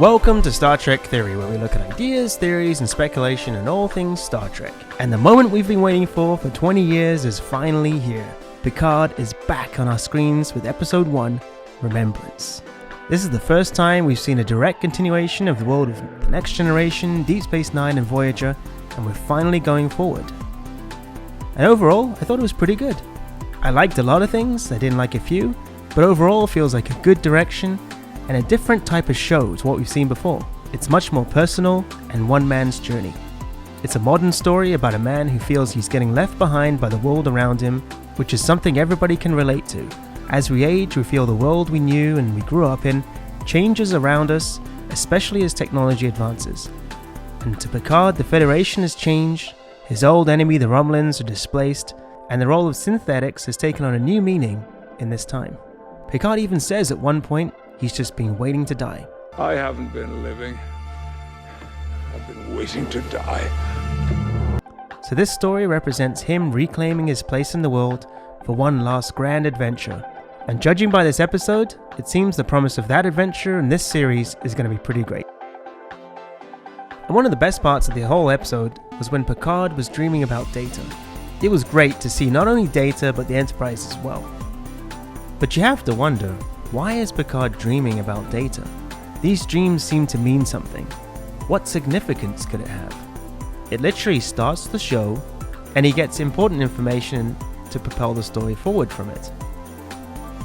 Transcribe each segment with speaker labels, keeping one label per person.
Speaker 1: Welcome to Star Trek Theory, where we look at ideas, theories, and speculation on all things Star Trek. And the moment we've been waiting for 20 years is finally here. Picard is back on our screens with Episode 1, Remembrance. This is the first time we've seen a direct continuation of the world of The Next Generation, Deep Space Nine, and Voyager, and we're finally going forward. And overall, I thought it was pretty good. I liked a lot of things, I didn't like a few, but overall it feels like a good direction and a different type of show to what we've seen before. It's much more personal and one man's journey. It's a modern story about a man who feels he's getting left behind by the world around him, which is something everybody can relate to. As we age, we feel the world we knew and we grew up in changes around us, especially as technology advances. And to Picard, the Federation has changed, his old enemy, the Romulans, are displaced, and the role of synthetics has taken on a new meaning in this time. Picard even says at one point, he's just been waiting to die.
Speaker 2: I haven't been living. I've been waiting to die.
Speaker 1: So this story represents him reclaiming his place in the world for one last grand adventure. And judging by this episode, it seems the promise of that adventure in this series is going to be pretty great. And one of the best parts of the whole episode was when Picard was dreaming about Data. It was great to see not only Data but the Enterprise as well. But you have to wonder, why is Picard dreaming about Data? These dreams seem to mean something. What significance could it have? It literally starts the show, and he gets important information to propel the story forward from it.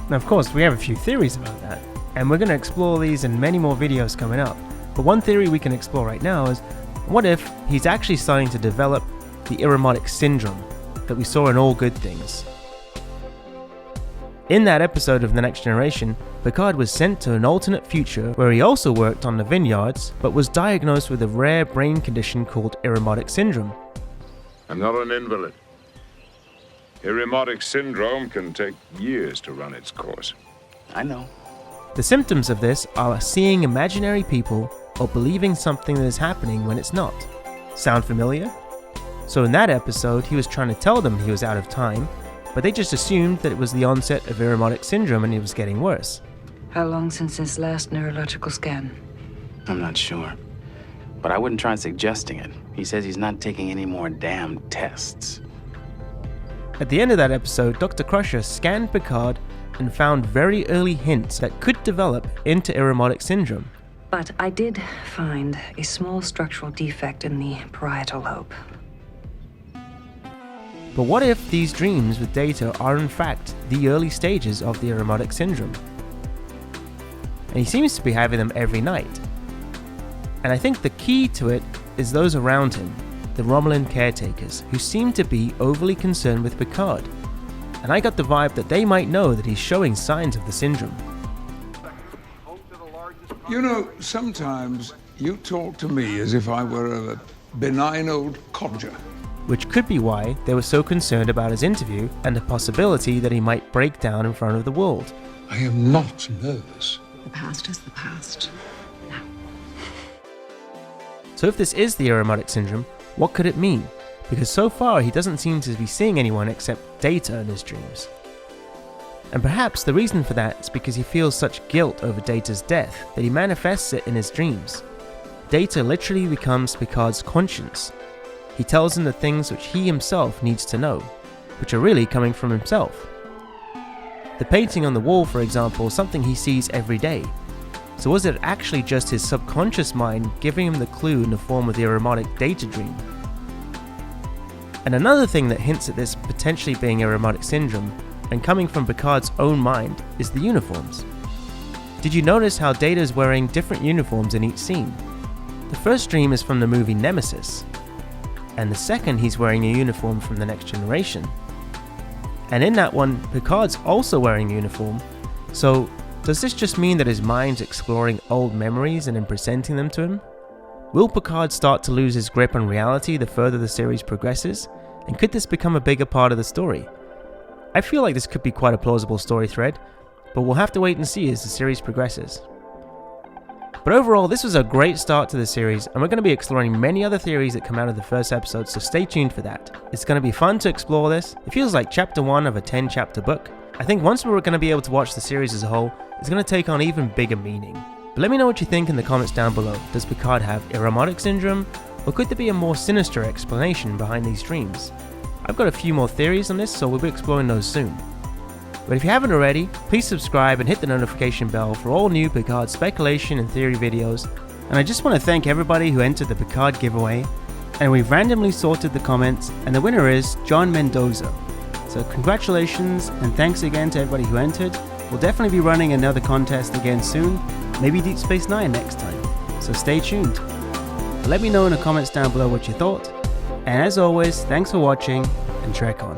Speaker 1: Now of course we have a few theories about that, and we're going to explore these in many more videos coming up. But one theory we can explore right now is, what if he's actually starting to develop the Irumodic Syndrome that we saw in All Good Things? In that episode of The Next Generation, Picard was sent to an alternate future where he also worked on the vineyards, but was diagnosed with a rare brain condition called Aromatic Syndrome.
Speaker 2: I'm not an invalid. Irumodic Syndrome can take years to run its course.
Speaker 3: I know.
Speaker 1: The symptoms of this are seeing imaginary people or believing something that is happening when it's not. Sound familiar? So in that episode, he was trying to tell them he was out of time, but they just assumed that it was the onset of Irumodic Syndrome and it was getting worse.
Speaker 4: How long since his last neurological scan?
Speaker 3: I'm not sure. But I wouldn't try suggesting it. He says he's not taking any more damn tests.
Speaker 1: At the end of that episode, Dr. Crusher scanned Picard and found very early hints that could develop into Irumodic Syndrome.
Speaker 4: But I did find a small structural defect in the parietal lobe.
Speaker 1: But what if these dreams with Data are in fact the early stages of the Irumodic Syndrome? And he seems to be having them every night. And I think the key to it is those around him, the Romulan Caretakers, who seem to be overly concerned with Picard. And I got the vibe that they might know that he's showing signs of the syndrome.
Speaker 2: You know, sometimes you talk to me as if I were a benign old codger.
Speaker 1: Which could be why they were so concerned about his interview and the possibility that he might break down in front of the world.
Speaker 2: I am not nervous.
Speaker 4: The past is the past. Now.
Speaker 1: So if this is the Aromatic Syndrome, what could it mean? Because so far he doesn't seem to be seeing anyone except Data in his dreams. And perhaps the reason for that is because he feels such guilt over Data's death that he manifests it in his dreams. Data literally becomes Picard's conscience. He tells him the things which he himself needs to know, which are really coming from himself. The painting on the wall, for example, is something he sees every day. So was it actually just his subconscious mind giving him the clue in the form of the Aromatic Data dream? And another thing that hints at this potentially being Aromatic Syndrome, and coming from Picard's own mind, is the uniforms. Did you notice how Data is wearing different uniforms in each scene? The first dream is from the movie Nemesis, and the second he's wearing a uniform from The Next Generation. And in that one, Picard's also wearing a uniform, so does this just mean that his mind's exploring old memories and then presenting them to him? Will Picard start to lose his grip on reality the further the series progresses, and could this become a bigger part of the story? I feel like this could be quite a plausible story thread, but we'll have to wait and see as the series progresses. But overall, this was a great start to the series, and we're going to be exploring many other theories that come out of the first episode, so stay tuned for that. It's going to be fun to explore this. It feels like chapter 1 of a 10-chapter book. I think once we're going to be able to watch the series as a whole, it's going to take on even bigger meaning. But let me know what you think in the comments down below. Does Picard have Aromatic Syndrome, or could there be a more sinister explanation behind these dreams? I've got a few more theories on this, so we'll be exploring those soon. But if you haven't already, please subscribe and hit the notification bell for all new Picard speculation and theory videos. And I just want to thank everybody who entered the Picard giveaway. And we've randomly sorted the comments, and the winner is John Mendoza. So congratulations, and thanks again to everybody who entered. We'll definitely be running another contest again soon, maybe Deep Space Nine next time. So stay tuned. Let me know in the comments down below what you thought. And as always, thanks for watching, and Trek on.